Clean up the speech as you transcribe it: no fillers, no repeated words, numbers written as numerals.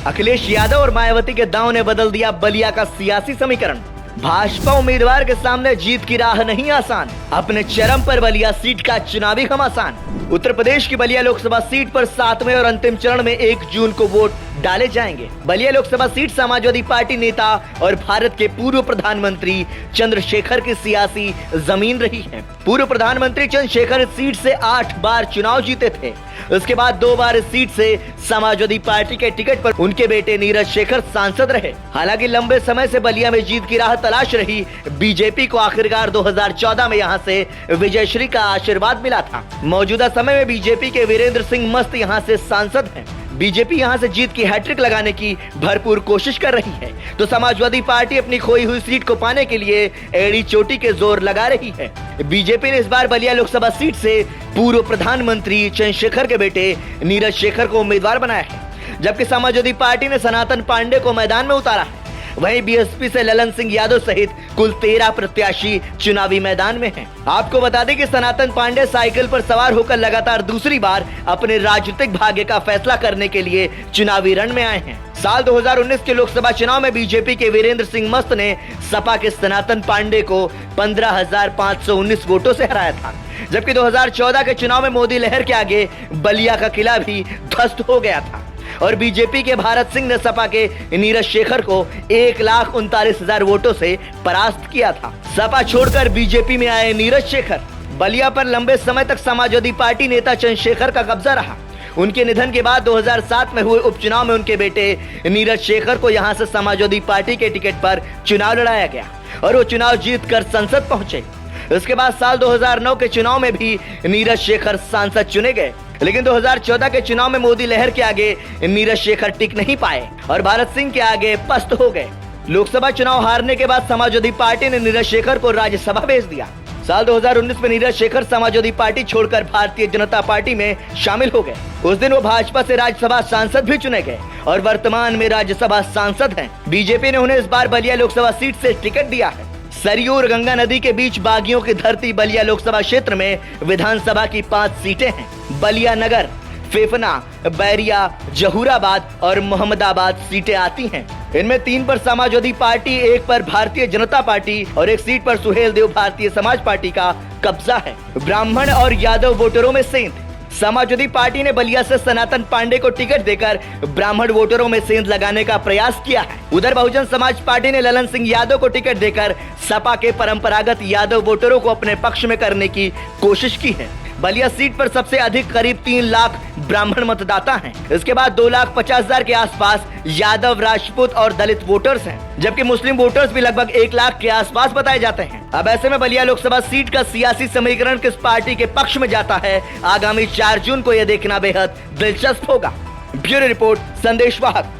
अखिलेश यादव और मायावती के दांव ने बदल दिया बलिया का सियासी समीकरण। भाजपा उम्मीदवार के सामने जीत की राह नहीं आसान, अपने चरम पर बलिया सीट का चुनावी घमासान। उत्तर प्रदेश की बलिया लोकसभा सीट पर 7वें और अंतिम चरण में 1 जून को वोट डाले जाएंगे। बलिया लोकसभा सीट समाजवादी पार्टी नेता और भारत के पूर्व प्रधानमंत्री चंद्रशेखर की सियासी जमीन रही है। पूर्व प्रधानमंत्री चंद्रशेखर इस सीट से 8 बार चुनाव जीते थे। उसके बाद 2 बार इस सीट से समाजवादी पार्टी के टिकट पर उनके बेटे नीरज शेखर सांसद रहे। हालांकि लंबे समय से बलिया में जीत की राह तलाश रही बीजेपी को आखिरकार 2014 में यहां से विजयश्री का आशीर्वाद मिला था। मौजूदा समय में बीजेपी के वीरेंद्र सिंह मस्त यहां से सांसद हैं। बीजेपी यहां से जीत की हैट्रिक लगाने की भरपूर कोशिश कर रही है, तो समाजवादी पार्टी अपनी खोई हुई सीट को पाने के लिए एड़ी चोटी के जोर लगा रही है। बीजेपी ने इस बार बलिया लोकसभा सीट से पूर्व प्रधानमंत्री चंद्रशेखर के बेटे नीरज शेखर को उम्मीदवार बनाया है, जबकि समाजवादी पार्टी ने सनातन पांडे को मैदान में उतारा है। वहीं बीएसपी से ललन सिंह यादव सहित कुल 13 प्रत्याशी चुनावी मैदान में हैं। आपको बता दें कि सनातन पांडे साइकिल पर सवार होकर लगातार दूसरी बार अपने राजनीतिक भाग्य का फैसला करने के लिए चुनावी रण में आए हैं। साल 2019 के लोकसभा चुनाव में बीजेपी के वीरेंद्र सिंह मस्त ने सपा के सनातन पांडे को 15,519 वोटों से हराया था, जबकि 2014 के चुनाव में मोदी लहर के आगे बलिया का किला भी ध्वस्त हो गया था और बीजेपी के भारत सिंह ने सपा के नीरज शेखर को 1,39,000 वोटों से परास्त किया था। सपा छोड़कर बीजेपी में आए नीरज शेखर। बलिया पर लंबे समय तक समाजवादी पार्टी नेता चंद्रशेखर का कब्जा रहा। उनके निधन के बाद 2007 में हुए उपचुनाव में उनके बेटे नीरज शेखर को यहां से समाजवादी पार्टी के टिकट पर चुनाव लड़ाया गया और वो चुनाव जीतकर संसद पहुंचे। उसके बाद साल 2009 के चुनाव में भी नीरज शेखर सांसद चुने गए, लेकिन 2014 के चुनाव में मोदी लहर के आगे नीरज शेखर टिक नहीं पाए और भारत सिंह के आगे पस्त हो गए। लोकसभा चुनाव हारने के बाद समाजवादी पार्टी ने नीरज शेखर को राज्यसभा भेज दिया। साल 2019 में नीरज शेखर समाजवादी पार्टी छोड़कर भारतीय जनता पार्टी में शामिल हो गए। उस दिन वो भाजपा से राज्यसभा सांसद भी चुने गए और वर्तमान में राज्यसभा सांसद हैं। बीजेपी ने उन्हें इस बार बलिया लोकसभा सीट से टिकट दिया है। सरयू और गंगा नदी के बीच बागियों की धरती बलिया लोकसभा क्षेत्र में विधानसभा की 5 सीटें हैं। बलिया नगर, फेफना, बैरिया, जहूराबाद और मोहम्मदाबाद सीटें आती हैं। इनमें 3 पर समाजवादी पार्टी, 1 पर भारतीय जनता पार्टी और 1 सीट पर सुहेल देव भारतीय समाज पार्टी का कब्जा है। ब्राह्मण और यादव वोटरों में सेंध। समाजवादी पार्टी ने बलिया से सनातन पांडे को टिकट देकर ब्राह्मण वोटरों में सेंध लगाने का प्रयास किया है। उधर बहुजन समाज पार्टी ने ललन सिंह यादव को टिकट देकर सपा के परंपरागत यादव वोटरों को अपने पक्ष में करने की कोशिश की है। बलिया सीट पर सबसे अधिक करीब 3 लाख ब्राह्मण मतदाता हैं। इसके बाद 2,50,000 के आसपास यादव, राजपूत और दलित वोटर्स हैं, जबकि मुस्लिम वोटर्स भी लगभग 1 लाख के आसपास बताए जाते हैं। अब ऐसे में बलिया लोकसभा सीट का सियासी समीकरण किस पार्टी के पक्ष में जाता है, आगामी 4 जून को यह देखना बेहद दिलचस्प होगा। ब्यूरो रिपोर्ट, संदेश वाहक।